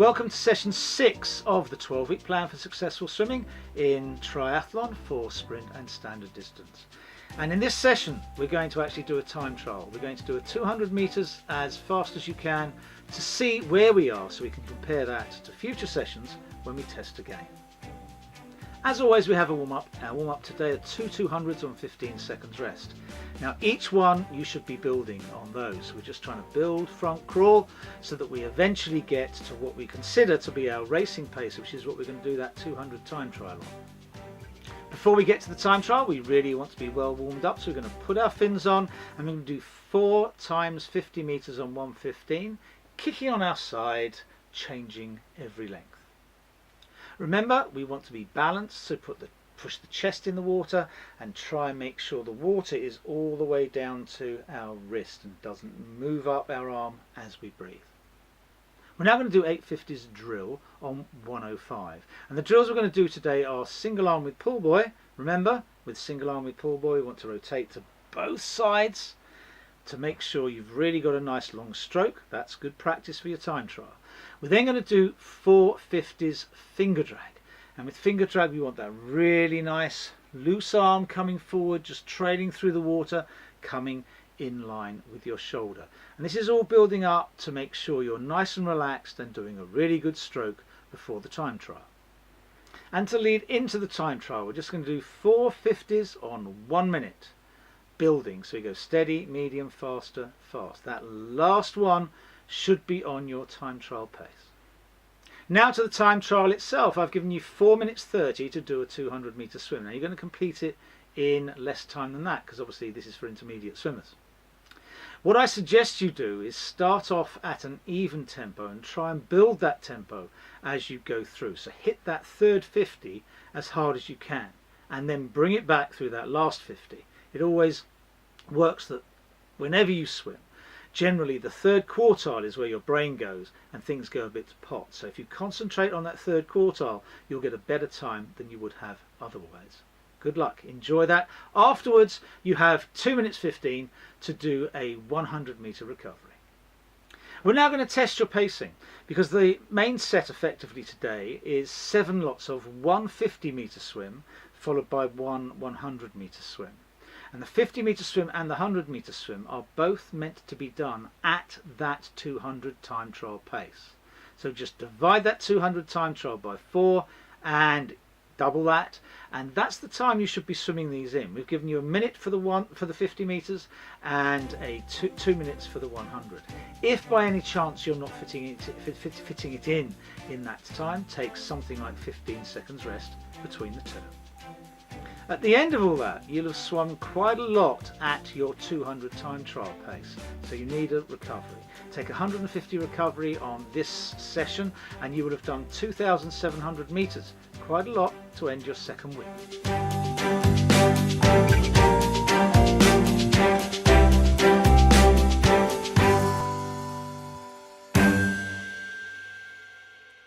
welcome to session 6 of the 12-week plan for successful swimming in triathlon for sprint and standard distance. And in this session we're going to actually do a time trial. We're going to do a 200 meters as fast as you can to see where we are, so we can compare that to future sessions when we test again. As always, we have a warm-up. Our warm-up today are 200s on 15 seconds rest. Now each one you should be building on those. We're just trying to build front crawl so that we eventually get to what we consider to be our racing pace, which is what we're going to do that 200 time trial on. Before we get to the time trial, we really want to be well warmed up, so we're going to put our fins on and we're going to do 4 times 50 meters on 115, kicking on our side, changing every length. Remember, we want to be balanced, so push the chest in the water and try and make sure the water is all the way down to our wrist and doesn't move up our arm as we breathe. We're now going to do 850s drill on 105, and the drills we're going to do today are single arm with pull buoy. Remember, with single arm with pull buoy we want to rotate to both sides to make sure you've really got a nice long stroke. That's good practice for your time trial. We're then going to do 450s finger drag, and with finger drag we want that really nice loose arm coming forward, just trailing through the water, coming in line with your shoulder. And this is all building up to make sure you're nice and relaxed and doing a really good stroke before the time trial. And to lead into the time trial, we're just going to do 450s on 1 minute, building, so you go steady, medium, faster, fast. That last one should be on your time trial pace. Now to the time trial itself. I've given you 4 minutes 30 to do a 200 meter swim. Now you're going to complete it in less time than that, because obviously this is for intermediate swimmers. What I suggest you do is start off at an even tempo and try and build that tempo as you go through. So hit that third 50 as hard as you can and then bring it back through that last 50. It always works that whenever you swim, generally the third quartile is where your brain goes and things go a bit to pot. So if you concentrate on that third quartile, you'll get a better time than you would have otherwise. Good luck, enjoy that. Afterwards you have 2 minutes 15 to do a 100 meter recovery. We're now going to test your pacing, because the main set effectively today is 7 lots of 150 meter swim followed by 100 meter swim. And the 50 meter swim and the 100 meter swim are both meant to be done at that 200 time trial pace. So just divide that 200 time trial by 4 and double that, and that's the time you should be swimming these in. We've given you a minute for the 50 meters and a 2 minutes for the 100. If by any chance you're not fitting it in that time, take something like 15 seconds rest between the two. At the end of all that, you'll have swum quite a lot at your 200 time trial pace, so you need a recovery. Take 150 recovery on this session and you would have done 2,700 meters, quite a lot to end your second week.